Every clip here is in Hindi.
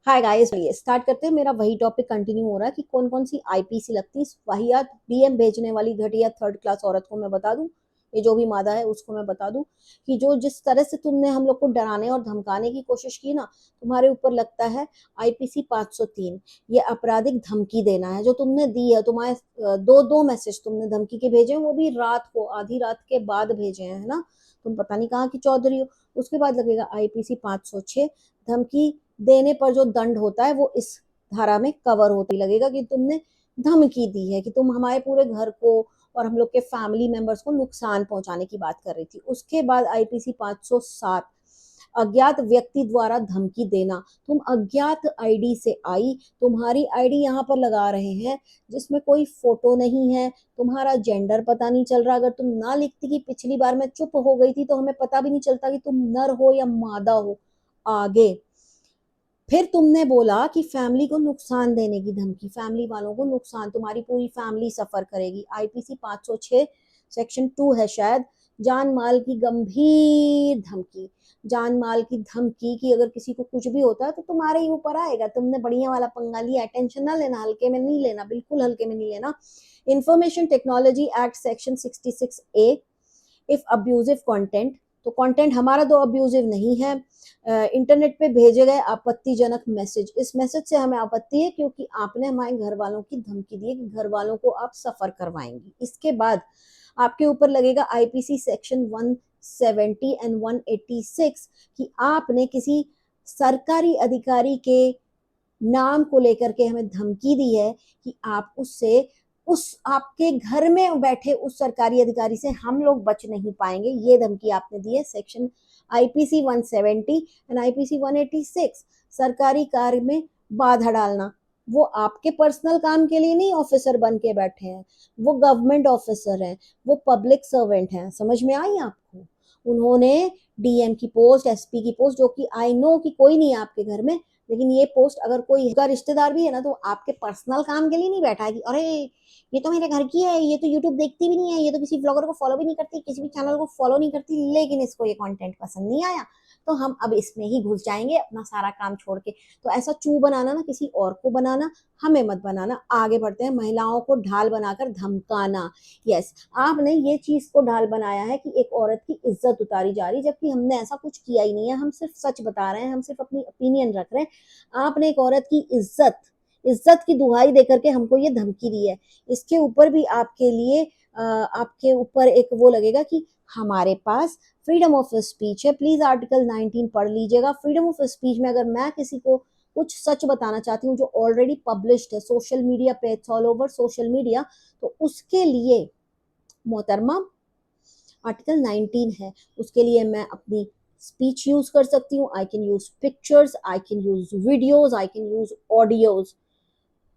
हाय गाइस, चलिए स्टार्ट करते हैं। मेरा वही टॉपिक कंटिन्यू हो रहा है कि कौन कौन सी आईपीसी लगती है। वाहियात डीएम भेजने वाली घटिया थर्ड क्लास औरत को मैं बता दूं, ये जो भी मादा है उसको मैं बता दूं कि जो जिस तरह से तुमने हम लोग को डराने और धमकाने की कोशिश की ना, तुम्हारे ऊपर लगता है आईपीसी 503। ये आपराधिक धमकी देना है जो तुमने दी है। तुम्हारे दो दो मैसेज तुमने धमकी के भेजे हैं, वो भी रात को, आधी रात के बाद भेजे हैं, है ना। तुम पता नहीं कहाँ की चौधरी हो। उसके बाद लगेगा आईपीसी 506। धमकी देने पर जो दंड होता है वो इस धारा में कवर होती लगेगा कि तुमने धमकी दी है कि तुम हमारे पूरे घर को और हम लोग के फैमिली मेंबर्स को नुकसान पहुंचाने की बात कर रही थी। उसके बाद आईपीसी 507 अज्ञात व्यक्ति द्वारा धमकी देना। तुम अज्ञात आईडी से आई, तुम्हारी आईडी यहाँ पर लगा रहे हैं जिसमें कोई फोटो नहीं है, तुम्हारा जेंडर पता नहीं चल रहा। अगर तुम ना लिखती कि पिछली बार मैं चुप हो गई थी तो हमें पता भी नहीं चलता कि तुम नर हो या मादा हो। आगे फिर तुमने बोला कि फैमिली को नुकसान देने की धमकी, फैमिली वालों को नुकसान, तुम्हारी पूरी फैमिली सफर करेगी। आईपीसी 506 सेक्शन 2 है शायद, जान माल की गंभीर धमकी। जान माल की धमकी कि अगर किसी को कुछ भी होता है तो तुम्हारे ही ऊपर आएगा। तुमने बढ़िया वाला पंगा लिया, टेंशन ना लेना, हल्के में नहीं लेना, बिल्कुल हल्के में नहीं लेना। Information technology act section 66A, if abusive content, तो कंटेंट हमारा तो अब्यूजिव नहीं है। इंटरनेट पे भेजे गए आपत्तिजनक मैसेज, इस मैसेज से हमें आपत्ति है क्योंकि आपने हमारे घर वालों की धमकी दी है कि घर वालों को आप सफर करवाएंगी। इसके बाद आपके ऊपर लगेगा आईपीसी सेक्शन 170 एंड 186 कि आपने किसी सरकारी अधिकारी के नाम को लेकर के हमें धमकी दी है कि आप उससे, उस आपके घर में बैठे उस सरकारी अधिकारी से हम लोग बच नहीं पाएंगे। ये धमकी आपने दी है। सेक्शन आईपीसी 170 एंड आईपीसी 186, सरकारी कार्य में बाधा डालना। वो आपके पर्सनल काम के लिए नहीं ऑफिसर बन के बैठे हैं, वो गवर्नमेंट ऑफिसर हैं, वो पब्लिक सर्वेंट हैं। समझ में आई आपको? उन्होंने डीएम की पोस्ट, एसपी की पोस्ट, जो कि आई नो कि कोई नहीं है आपके घर में, लेकिन ये पोस्ट अगर कोई का रिश्तेदार भी है ना तो आपके पर्सनल काम के लिए नहीं बैठा है कि अरे ये तो मेरे घर की है, ये तो यूट्यूब देखती भी नहीं है, ये तो किसी ब्लॉगर को फॉलो भी नहीं करती, किसी भी चैनल को फॉलो नहीं करती, लेकिन इसको ये कंटेंट पसंद नहीं आया तो हम अब इसमें ही घुस जाएंगे अपना सारा काम छोड़ के। तो ऐसा चू बनाना ना, किसी और को बनाना, हमें मत बनाना। आगे बढ़ते हैं। महिलाओं को ढाल बनाकर धमकाना। यस, आपने ये चीज को ढाल बनाया है कि एक औरत की इज्जत उतारी जा रही, जबकि हमने ऐसा कुछ किया ही नहीं है। हम सिर्फ सच बता रहे हैं, हम सिर्फ अपनी ओपिनियन रख रहे हैं। आपने एक औरत की इज्जत इज्जत की दुहाई देकर के हमको ये धमकी दी है। इसके ऊपर भी आपके लिए आपके ऊपर एक वो लगेगा कि हमारे पास फ्रीडम ऑफ स्पीच है। प्लीज आर्टिकल 19 पढ़ लीजिएगा। फ्रीडम ऑफ स्पीच में अगर मैं किसी को कुछ सच बताना चाहती हूँ जो ऑलरेडी पब्लिश्ड है सोशल मीडिया पे, it's all over social media, तो उसके लिए मोहतरमा आर्टिकल 19 है। उसके लिए मैं अपनी स्पीच यूज कर सकती हूँ। I can use pictures, I can use videos, I can use audios.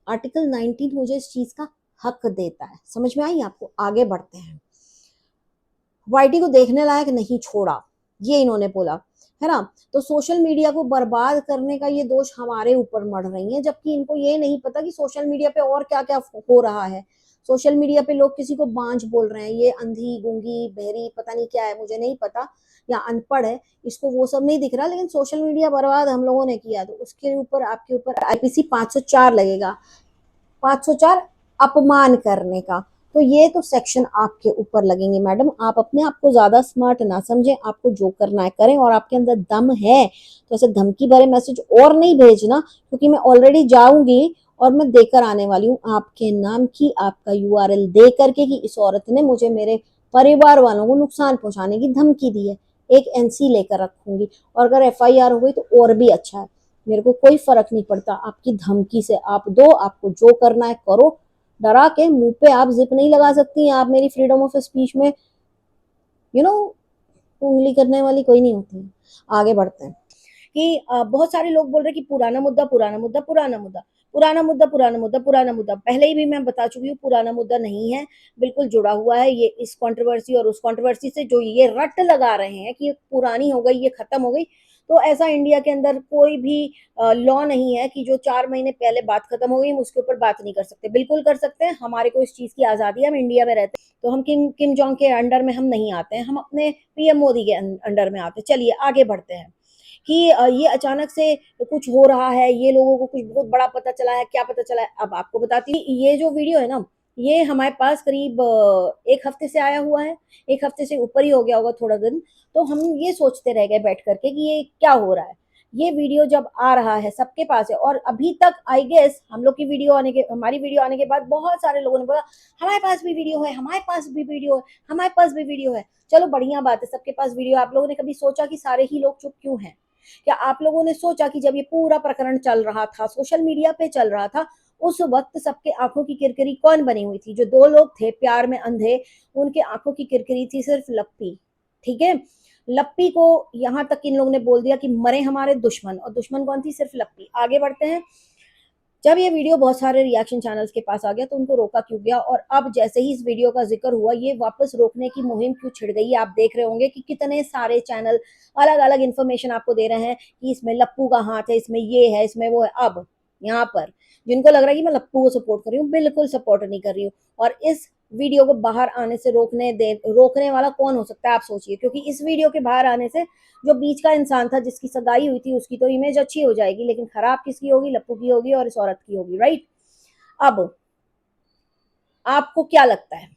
Article 19 मुझे इस चीज का हक देता है। समझ में आई आपको? आगे बढ़ते हैं। वाईटी को देखने लायक नहीं छोड़ा, ये इन्होंने बोला, है ना। तो सोशल मीडिया को बर्बाद करने का ये दोष हमारे ऊपर मढ़ रही है, जबकि इनको ये नहीं पता कि सोशल मीडिया पे और क्या क्या हो रहा है। सोशल मीडिया पे लोग किसी को बांझ बोल रहे हैं, ये अंधी, गूंगी, बहरी, पता नहीं क्या है, मुझे नहीं पता, या अनपढ़ है, इसको वो सब नहीं दिख रहा, लेकिन सोशल मीडिया बर्बाद हम लोगों ने किया। तो उसके ऊपर आपके ऊपर आईपीसी 504 लगेगा। 504 अपमान करने का। तो ये तो सेक्शन आपके ऊपर लगेंगे। मैडम, आप अपने आप को ज्यादा स्मार्ट ना समझें, आपको जो करना है करें, और आपके अंदर दम है तो ऐसे धमकी भरे मैसेज और नहीं भेजना, क्योंकि मैं ऑलरेडी जाऊंगी और मैं देकर आने वाली हूँ आपके नाम की, आपका यूआरएल दे करके कि इस औरत ने मुझे मेरे परिवार वालों को नुकसान पहुंचाने की धमकी दी है। एक एनसी लेकर रखूंगी, और अगर एफआईआर हो गई तो और भी अच्छा है। मेरे को कोई फर्क नहीं पड़ता आपकी धमकी से। आप दो, आपको जो करना है करो। डरा के मुंह पे आप जिप नहीं लगा सकती हैं। आप मेरी फ्रीडम ऑफ स्पीच में यू नो उंगली करने वाली कोई नहीं होती है। आगे बढ़ते हैं कि बहुत सारे लोग बोल रहे हैं कि पुराना मुद्दा, पुराना मुद्दा, पुराना मुद्दा, पुराना मुद्दा, पुराना मुद्दा, पुराना मुद्दा। पहले ही भी मैं बता चुकी हूँ, पुराना मुद्दा नहीं है, बिल्कुल जुड़ा हुआ है ये इस कंट्रोवर्सी और उस कंट्रोवर्सी से। जो ये रट लगा रहे हैं कि ये पुरानी हो गई, ये खत्म हो गई, तो ऐसा इंडिया के अंदर कोई भी लॉ नहीं है कि जो 4 महीने पहले बात खत्म हो गई हम उसके ऊपर बात नहीं कर सकते। बिल्कुल कर सकते हैं, हमारे को इस चीज की आजादी है, हम इंडिया में रहते हैं, तो हम किम किम जोंग के अंडर में हम नहीं आते हैं, हम अपने पीएम मोदी के अंडर में आते हैं। चलिए आगे बढ़ते हैं कि ये अचानक से कुछ हो रहा है, ये लोगों को कुछ बहुत बड़ा पता चला है, क्या पता चला है? अब आपको बताती हूँ, ये जो वीडियो है ना, ये हमारे पास करीब 1 हफ्ते से आया हुआ है, 1 हफ्ते से ऊपर ही हो गया होगा थोड़ा दिन। तो हम ये सोचते रह गए बैठ कर के कि ये क्या हो रहा है? ये वीडियो जब आ रहा है, सबके पास है, और अभी तक आई गेस हम लोग की वीडियो आने के हमारी वीडियो आने के बाद बहुत सारे लोगों ने बोला, हमारे पास भी वीडियो है, हमारे पास भी वीडियो है, हमारे पास भी वीडियो है। चलो बढ़िया बात है, सबके पास वीडियो है। आप लोगों ने कभी सोचा कि सारे ही लोग चुप क्यों हैं? क्या आप लोगों ने सोचा कि जब ये पूरा प्रकरण चल रहा था, सोशल मीडिया पे चल रहा था, उस वक्त सबके आंखों की किरकिरी कौन बनी हुई थी? जो 2 लोग थे प्यार में अंधे, उनके आंखों की किरकिरी थी सिर्फ लप्पी। ठीक है? लप्पी को यहां तक इन लोगों ने बोल दिया कि मरे हमारे दुश्मन, और दुश्मन कौन थी? सिर्फ लप्पी। आगे बढ़ते हैं। जब ये वीडियो बहुत सारे रिएक्शन चैनल्स के पास आ गया तो उनको रोका क्यों गया? और अब जैसे ही इस वीडियो का जिक्र हुआ, ये वापस रोकने की मुहिम क्यों छिड़ गई? आप देख रहे होंगे कि कितने सारे चैनल अलग अलग इन्फॉर्मेशन आपको दे रहे हैं कि इसमें लप्पू का हाथ है, इसमें ये है, इसमें वो है। अब यहाँ पर जिनको लग रहा है कि मैं लप्पू को सपोर्ट कर रही हूँ, बिल्कुल सपोर्ट नहीं कर रही हूँ। और इस वीडियो को बाहर आने से रोकने वाला कौन हो सकता है, आप सोचिए। क्योंकि इस वीडियो के बाहर आने से जो बीच का इंसान था, जिसकी सगाई हुई थी, उसकी तो इमेज अच्छी हो जाएगी, लेकिन खराब किसकी होगी? लप्पू की होगी और इस औरत की होगी, राइट? अब आपको क्या लगता है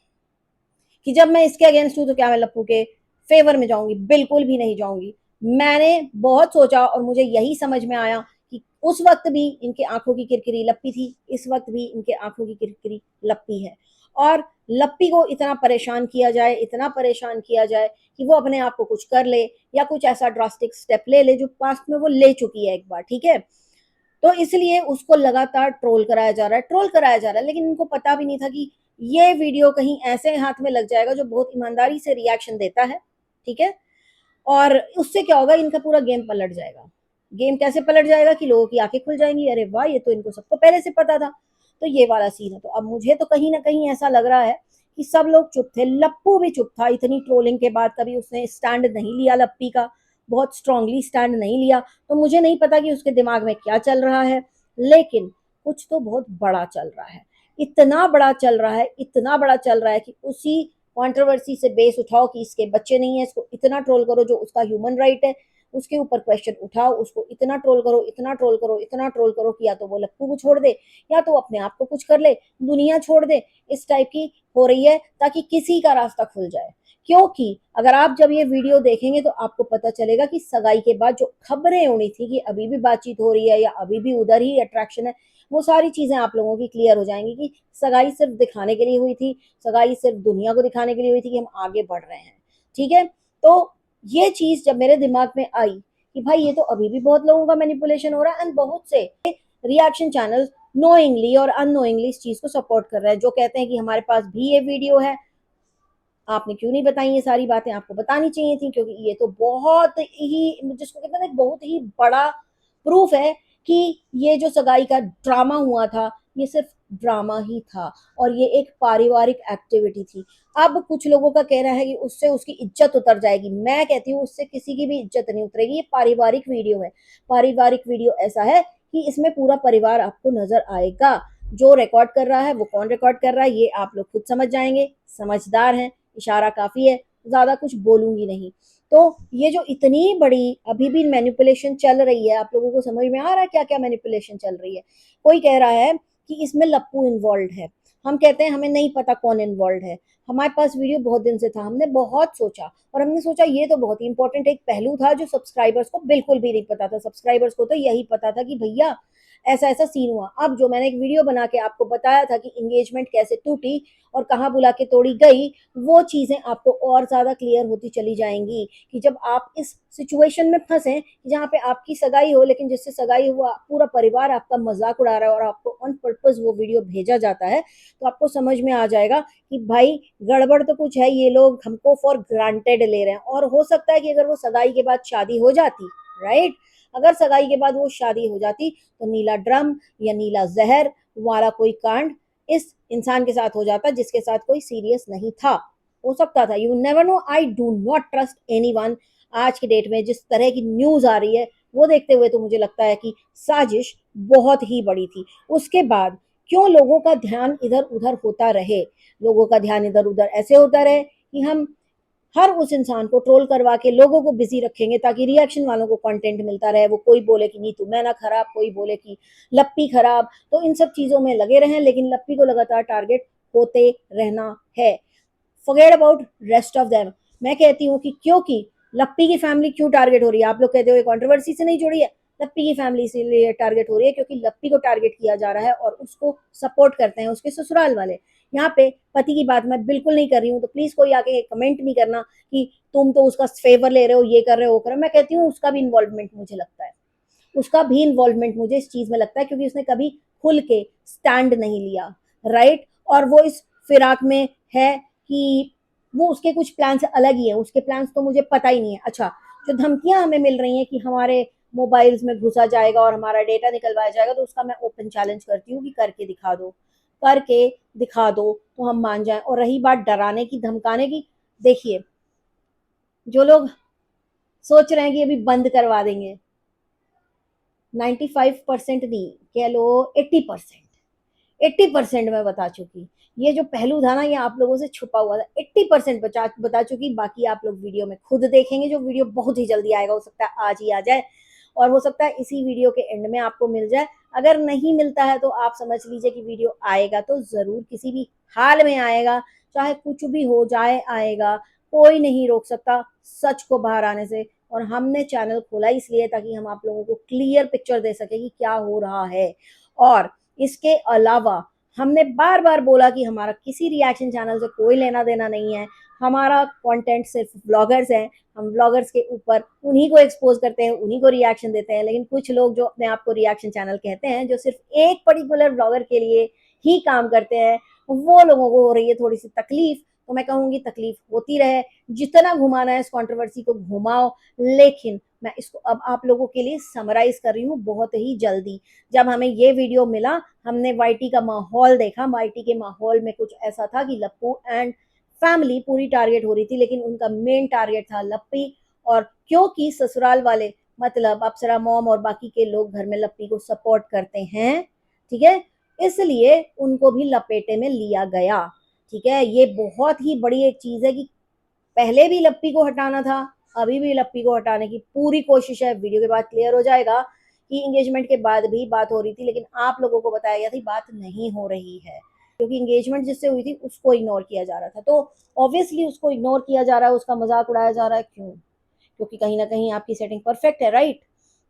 कि जब मैं इसके अगेंस्ट हूं तो क्या मैं लप्पू के फेवर में जाऊंगी? बिल्कुल भी नहीं जाऊंगी। मैंने बहुत सोचा और मुझे यही समझ में आया कि उस वक्त भी इनके आंखों की किरकिरी लप्पी थी, इस वक्त भी इनके आंखों की किरकिरी लप्पी है। और लप्पी को इतना परेशान किया जाए, इतना परेशान किया जाए कि वो अपने आप को कुछ कर ले, या कुछ ऐसा ड्रास्टिक स्टेप ले ले जो पास्ट में वो ले चुकी है एक बार। ठीक है? तो इसलिए उसको लगातार ट्रोल कराया जा रहा है, ट्रोल कराया जा रहा है। लेकिन इनको पता भी नहीं था कि ये वीडियो कहीं ऐसे हाथ में लग जाएगा जो बहुत ईमानदारी से रिएक्शन देता है। ठीक है? और उससे क्या होगा? इनका पूरा गेम पलट जाएगा। गेम कैसे पलट जाएगा कि लोगों की आंखें खुल जाएंगी, अरे वाह, ये तो इनको सबको पहले से पता था। तो ये वाला सीन है। तो अब मुझे तो कहीं ना कहीं ऐसा लग रहा है कि सब लोग चुप थे, लप्पू भी चुप था। इतनी ट्रोलिंग के बाद कभी उसने स्टैंड नहीं लिया लप्पी का, बहुत स्ट्रांगली स्टैंड नहीं लिया। तो मुझे नहीं पता कि उसके दिमाग में क्या चल रहा है, लेकिन कुछ तो बहुत बड़ा चल रहा है। इतना बड़ा चल रहा है, इतना बड़ा चल रहा है कि उसी कंट्रोवर्सी से बेस उठाओ कि इसके बच्चे नहीं है, इसको इतना ट्रोल करो जो उसका ह्यूमन राइट है, उसके ऊपर क्वेश्चन उठाओ, उसको इतना ट्रोल करो, इतना ट्रोल करो, इतना ट्रोल करो कि या तो वो लप्पू को छोड़ दे, या तो अपने आप को कुछ कर ले, दुनिया छोड़ दे। इस टाइप की हो रही है ताकि किसी का रास्ता खुल जाए। क्योंकि अगर आप जब ये वीडियो देखेंगे तो आपको पता चलेगा कि सगाई के बाद जो खबरें उड़ी थी कि अभी भी बातचीत हो रही है या अभी भी उधर ही अट्रैक्शन है, वो सारी चीजें आप लोगों की क्लियर हो जाएंगी कि सगाई सिर्फ दिखाने के लिए हुई थी, सगाई सिर्फ दुनिया को दिखाने के लिए हुई थी कि हम आगे बढ़ रहे हैं। ठीक है? तो ये चीज जब मेरे दिमाग में आई कि भाई ये तो अभी भी बहुत लोगों का मैनिपुलेशन हो रहा है, एंड बहुत से रिएक्शन चैनल नोइंगली और अननोइंगली इस चीज को सपोर्ट कर रहे हैं, जो कहते हैं कि हमारे पास भी ये वीडियो है, आपने क्यों नहीं बताई? ये सारी बातें आपको बतानी चाहिए थी, क्योंकि ये तो बहुत ही, जिसको कहते हैं, बहुत ही बड़ा प्रूफ है कि ये जो सगाई का ड्रामा हुआ था, ये सिर्फ ड्रामा ही था, और ये एक पारिवारिक एक्टिविटी थी। अब कुछ लोगों का कहना है कि उससे उसकी इज्जत उतर जाएगी। मैं कहती हूँ उससे किसी की भी इज्जत नहीं उतरेगी। ये पारिवारिक वीडियो है। पारिवारिक वीडियो ऐसा है कि इसमें पूरा परिवार आपको नजर आएगा। जो रिकॉर्ड कर रहा है, वो कौन रिकॉर्ड कर रहा है, ये आप लोग खुद समझ जाएंगे। समझदार हैं, इशारा काफी है, ज्यादा कुछ बोलूंगी नहीं। तो ये जो इतनी बड़ी अभी भी मैनिपुलेशन चल रही है, आप लोगों को समझ में आ रहा है क्या क्या मैनिपुलेशन चल रही है? कोई कह रहा है कि इसमें लप्पू इन्वॉल्व है, हम कहते हैं हमें नहीं पता कौन इन्वॉल्व है। हमारे पास वीडियो बहुत दिन से था, हमने बहुत सोचा, और हमने सोचा ये तो बहुत ही इंपॉर्टेंट एक पहलू था जो सब्सक्राइबर्स को बिल्कुल भी नहीं पता था। सब्सक्राइबर्स को तो यही पता था कि भैया ऐसा ऐसा सीन हुआ। अब जो मैंने एक वीडियो बना के आपको बताया था कि इंगेजमेंट कैसे टूटी और कहाँ बुला के तोड़ी गई, वो चीजें आपको और ज्यादा क्लियर होती चली जाएंगी कि जब आप इस सिचुएशन में फंसे जहाँ पे आपकी सगाई हो, लेकिन जिससे सगाई हुआ पूरा परिवार आपका मजाक उड़ा रहा है, और आपको ऑन पर्पज वो वीडियो भेजा जाता है, तो आपको समझ में आ जाएगा कि भाई गड़बड़ तो कुछ है, ये लोग हमको फॉर ग्रांटेड ले रहे हैं। और हो सकता है कि अगर वो सगाई के बाद शादी हो जाती, राइट, अगर सगाई के बाद वो शादी हो जाती, तो नीला ड्रम या नीला जहर वाला कोई कांड इस इंसान के साथ हो जाता जिसके साथ कोई सीरियस नहीं था। हो सकता था, you never know. I do not trust anyone. आज की डेट में जिस तरह की न्यूज आ रही है, वो देखते हुए तो मुझे लगता है कि साजिश बहुत ही बड़ी थी। उसके बाद क्यों लोगों का ध्यान इधर उधर होता रहे? लोगों का ध्यान इधर उधर ऐसे होता रहे कि हम हर उस इंसान को ट्रोल करवा के लोगों को बिजी रखेंगे ताकि रिएक्शन वालों को कंटेंट मिलता रहे। वो कोई बोले कि नीतू मैना खराब, कोई बोले कि लप्पी खराब, तो इन सब चीजों में लगे रहें, लेकिन लप्पी को लगातार टारगेट होते रहना है। Forget about rest of them. मैं कहती हूँ कि क्योंकि लप्पी की फैमिली क्यों टारगेट हो रही है, आप लोग कहते हो ये कंट्रोवर्सी से नहीं जुड़ी है, लप्पी की फैमिली से लिए टारगेट हो रही है क्योंकि लप्पी को टारगेट किया जा रहा है और उसको सपोर्ट करते हैं उसके ससुराल वाले। यहाँ पे पति की बात मैं बिल्कुल नहीं कर रही हूँ, तो प्लीज कोई आके कमेंट नहीं करना कि तुम तो उसका फेवर ले रहे हो, ये कर रहे हो वो कर रहे हो। मैं कहती हूँ उसका भी इन्वॉल्वमेंट मुझे लगता है, उसका भी इन्वॉल्वमेंट मुझे इस चीज में लगता है, क्योंकि उसने कभी खुल के स्टैंड नहीं लिया, राइट। और वो इस फिराक में है कि वो उसके कुछ प्लान्स अलग ही है, उसके प्लान्स तो मुझे पता ही नहीं है। अच्छा, जो धमकियां हमें मिल रही हैं कि हमारे मोबाइल्स में घुसा जाएगा और हमारा डेटा निकलवाया जाएगा, तो उसका मैं ओपन चैलेंज करती हूँ कि करके दिखा दो, करके दिखा दो तो हम मान जाएं। और रही बात डराने की धमकाने की, देखिए जो लोग सोच रहे हैं कि अभी बंद करवा देंगे, 95% नहीं, कह लो 80%, 80% मैं बता चुकी। ये जो पहलू था ना, ये आप लोगों से छुपा हुआ था, 80% बता चुकी। बाकी आप लोग वीडियो में खुद देखेंगे, जो वीडियो बहुत ही जल्दी आएगा, हो सकता है आज ही आ जाए और हो सकता है इसी वीडियो के एंड में आपको मिल जाए। अगर नहीं मिलता है तो आप समझ लीजिए कि वीडियो आएगा तो जरूर, किसी भी हाल में आएगा, चाहे कुछ भी हो जाए आएगा, कोई नहीं रोक सकता सच को बाहर आने से। और हमने चैनल खोला इसलिए ताकि हम आप लोगों को क्लियर पिक्चर दे सके कि क्या हो रहा है। और इसके अलावा हमने बार बार बोला कि हमारा किसी रिएक्शन चैनल से कोई लेना देना नहीं है, हमारा कंटेंट सिर्फ ब्लॉगर्स है, हम ब्लॉगर्स के ऊपर उन्हीं को एक्सपोज करते हैं, उन्हीं को रिएक्शन देते हैं। लेकिन कुछ लोग जो अपने आप को रिएक्शन चैनल कहते हैं, जो सिर्फ एक पर्टिकुलर ब्लॉगर के लिए ही काम करते हैं, वो लोगों को हो रही है थोड़ी सी तकलीफ। तो मैं कहूंगी तकलीफ होती रहे, जितना घुमाना है इस कंट्रोवर्सी को घुमाओ, लेकिन मैं इसको अब आप लोगों के लिए समराइज कर रही हूँ बहुत ही जल्दी। जब हमें ये वीडियो मिला, हमने वाईटी का माहौल देखा, वाईटी के माहौल में कुछ ऐसा था कि लप्पू एंड फैमिली पूरी टारगेट हो रही थी, लेकिन उनका मेन टारगेट था लप्पी। और क्योंकि ससुराल वाले मतलब अप्सरा मॉम और बाकी के लोग घर में लप्पी को सपोर्ट करते हैं, ठीक है, इसलिए उनको भी लपेटे में लिया गया। ठीक है, ये बहुत ही बड़ी एक चीज है कि पहले भी लप्पी को हटाना था, अभी भी लप्पी को हटाने की पूरी कोशिश है। वीडियो के बाद क्लियर हो जाएगा कि इंगेजमेंट के बाद भी बात हो रही थी, लेकिन आप लोगों को बताया गया था बात नहीं हो रही है, क्योंकि इंगेजमेंट जिससे हुई थी उसको इग्नोर किया जा रहा था। तो ऑब्वियसली उसको इग्नोर किया जा रहा है, उसका मजाक उड़ाया जा रहा है, क्यों? क्योंकि कहीं ना कहीं आपकी सेटिंग परफेक्ट है, राइट।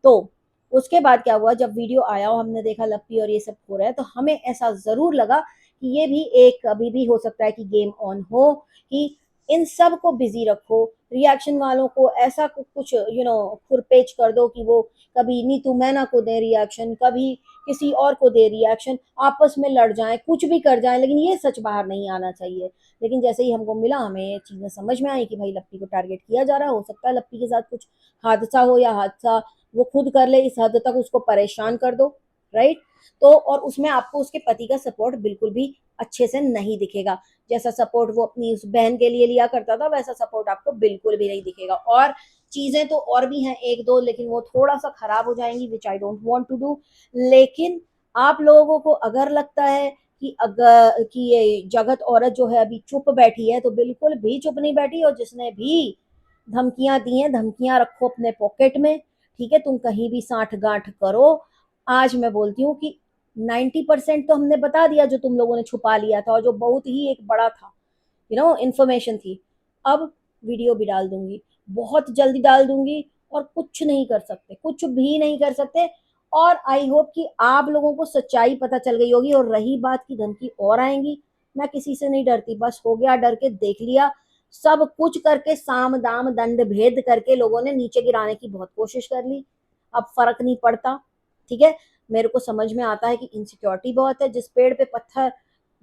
तो उसके बाद क्या हुआ, जब वीडियो आया और हमने देखा लप्पी और ये सब हो रहा है, तो हमें ऐसा जरूर लगा कि ये भी एक अभी भी हो सकता है कि गेम ऑन हो, कि इन सब को बिजी रखो, रिएक्शन वालों को ऐसा कुछ खुरपेच कर दो कि वो कभी नीतू मैना को दे रिएक्शन, कभी किसी और को दे रिएक्शन, आपस में लड़ जाएं, कुछ भी कर जाएं, लेकिन ये सच बाहर नहीं आना चाहिए। लेकिन जैसे ही हमको मिला, हमें ये चीजें समझ में आई कि भाई लप्पी को टारगेट किया जा रहा है, हो सकता है लप्पी के साथ कुछ हादसा हो, या हादसा वो खुद कर ले, इस हद तक उसको परेशान कर दो, राइट। तो और उसमें आपको उसके पति का सपोर्ट बिल्कुल भी अच्छे से नहीं दिखेगा। जैसा सपोर्ट वो अपनी उस बहन के लिए लिया करता था, वैसा सपोर्ट आपको बिल्कुल भी नहीं दिखेगा। और चीजें तो और भी हैं एक दो, लेकिन वो थोड़ा सा खराब हो जाएंगी, which I don't want to do. लेकिन आप लोगों को अगर लगता है कि ये जगत औरत जो है अभी चुप बैठी है, तो बिल्कुल भी चुप नहीं बैठी। और जिसने भी धमकियां दी हैं, धमकियां रखो अपने पॉकेट में, ठीक है, तुम कहीं भी साठ गांठ करो। आज मैं बोलती हूँ कि 90% तो हमने बता दिया जो तुम लोगों ने छुपा लिया था, और जो बहुत ही एक बड़ा था, इंफॉर्मेशन थी। अब वीडियो भी डाल दूंगी, बहुत जल्दी डाल दूंगी, और कुछ नहीं कर सकते, कुछ भी नहीं कर सकते। और आई होप कि आप लोगों को सच्चाई पता चल गई होगी। और रही बात की धमकी और आएंगी, मैं किसी से नहीं डरती, बस हो गया डर के देख लिया। सब कुछ करके साम दाम दंड भेद करके लोगों ने नीचे गिराने की बहुत कोशिश कर ली, अब फर्क नहीं पड़ता, ठीक है। मेरे को समझ में आता है कि इनसिक्योरिटी बहुत है, जिस पेड़ पे पत्थर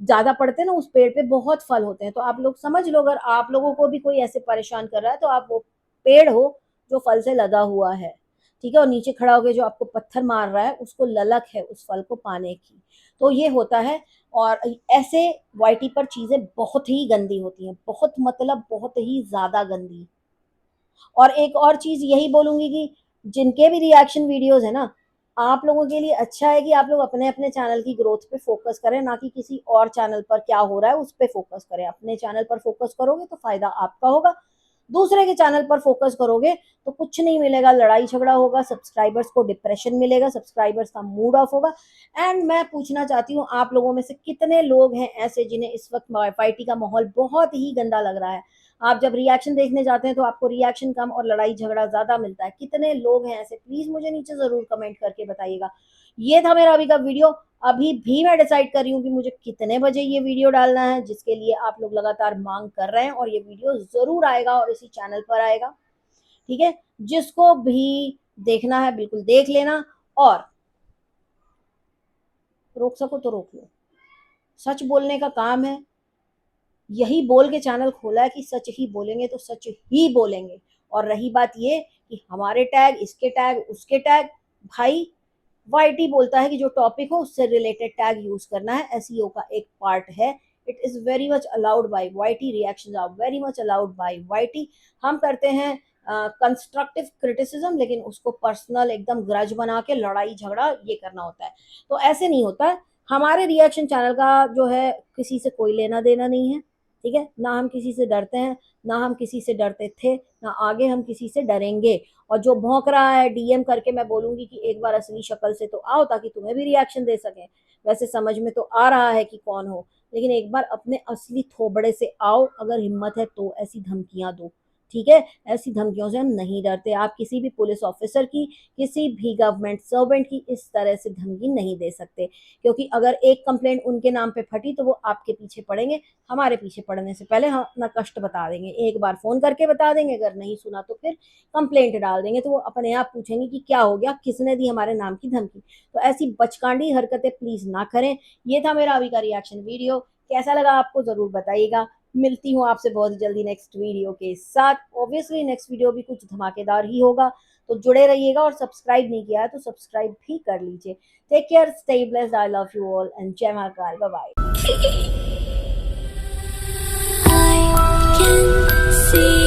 ज्यादा पड़ते हैं ना, उस पेड़ पे बहुत फल होते हैं। तो आप लोग समझ लो, अगर आप लोगों को भी कोई ऐसे परेशान कर रहा है, तो आप वो पेड़ हो जो फल से लदा हुआ है, ठीक है। और नीचे खड़ा होकर जो आपको पत्थर मार रहा है, उसको ललक है उस फल को पाने की। तो ये होता है। और ऐसे वाईटी पर चीजें बहुत ही गंदी होती हैं, बहुत मतलब बहुत ही ज्यादा गंदी। और एक और चीज यही बोलूंगी कि जिनके भी रिएक्शन वीडियोस है ना, आप लोगों के लिए अच्छा है कि आप लोग अपने अपने चैनल की ग्रोथ पे फोकस करें, ना कि किसी और चैनल पर क्या हो रहा है उस पर फोकस करें। अपने चैनल पर फोकस करोगे तो फायदा आपका होगा, दूसरे के चैनल पर फोकस करोगे तो कुछ नहीं मिलेगा, लड़ाई झगड़ा होगा, सब्सक्राइबर्स को डिप्रेशन मिलेगा, सब्सक्राइबर्स का मूड ऑफ होगा। एंड मैं पूछना चाहती हूँ आप लोगों में से कितने लोग हैं ऐसे जिन्हें इस वक्त वाईटी का माहौल बहुत ही गंदा लग रहा है। आप जब रिएक्शन देखने जाते हैं तो आपको रिएक्शन कम और लड़ाई झगड़ा ज्यादा मिलता है। कितने लोग हैं ऐसे, प्लीज मुझे नीचे जरूर कमेंट करके बताइएगा। ये था मेरा अभी का वीडियो। अभी भी मैं डिसाइड कर रही हूँ कि मुझे कितने बजे ये वीडियो डालना है, जिसके लिए आप लोग लगातार मांग कर रहे हैं, और ये वीडियो जरूर आएगा और इसी चैनल पर आएगा। ठीक है, जिसको भी देखना है बिल्कुल देख लेना, और रोक सको तो रोक लो। सच बोलने का काम है, यही बोल के चैनल खोला है कि सच ही बोलेंगे तो सच ही बोलेंगे। और रही बात ये कि हमारे टैग, इसके टैग, उसके टैग, भाई वाईटी बोलता है कि जो टॉपिक हो उससे रिलेटेड टैग यूज करना है, एसईओ का एक पार्ट है। It is very much allowed by YT, reactions are very much allowed by YT. हम करते हैं कंस्ट्रक्टिव क्रिटिसिज्म, लेकिन उसको पर्सनल एकदम ग्रज बना के लड़ाई झगड़ा ये करना होता है, तो ऐसे नहीं होता है। हमारे रिएक्शन चैनल का जो है किसी से कोई लेना देना नहीं है। ठीक है, ना हम किसी से डरते हैं, ना हम किसी से डरते थे, ना आगे हम किसी से डरेंगे। और जो भौंक रहा है डीएम करके, मैं बोलूंगी कि एक बार असली शक्ल से तो आओ, ताकि तुम्हें भी रिएक्शन दे सकें। वैसे समझ में तो आ रहा है कि कौन हो, लेकिन एक बार अपने असली थोबड़े से आओ, अगर हिम्मत है तो ऐसी धमकियां दो। ठीक है, ऐसी धमकियों से हम नहीं डरते। आप किसी भी पुलिस ऑफिसर की, किसी भी गवर्नमेंट सर्वेंट की इस तरह से धमकी नहीं दे सकते, क्योंकि अगर एक कंप्लेंट उनके नाम पे फटी तो वो आपके पीछे पड़ेंगे। हमारे पीछे पड़ने से पहले हम अपना कष्ट बता देंगे, एक बार फोन करके बता देंगे, अगर नहीं सुना तो फिर कंप्लेंट डाल देंगे। तो वो अपने आप पूछेंगे कि क्या हो गया, किसने दी हमारे नाम की धमकी। तो ऐसी बचकांडी हरकतें प्लीज ना करें। ये था मेरा अभी का रिएक्शन वीडियो, कैसा लगा आपको जरूर बताइएगा। मिलती हूँ आपसे बहुत जल्दी नेक्स्ट वीडियो के साथ। ऑब्वियसली नेक्स्ट वीडियो भी कुछ धमाकेदार ही होगा, तो जुड़े रहिएगा। और सब्सक्राइब नहीं किया है तो सब्सक्राइब भी कर लीजिए। Take care, stay blessed, I love you all and जय Mahakal, bye bye. I can see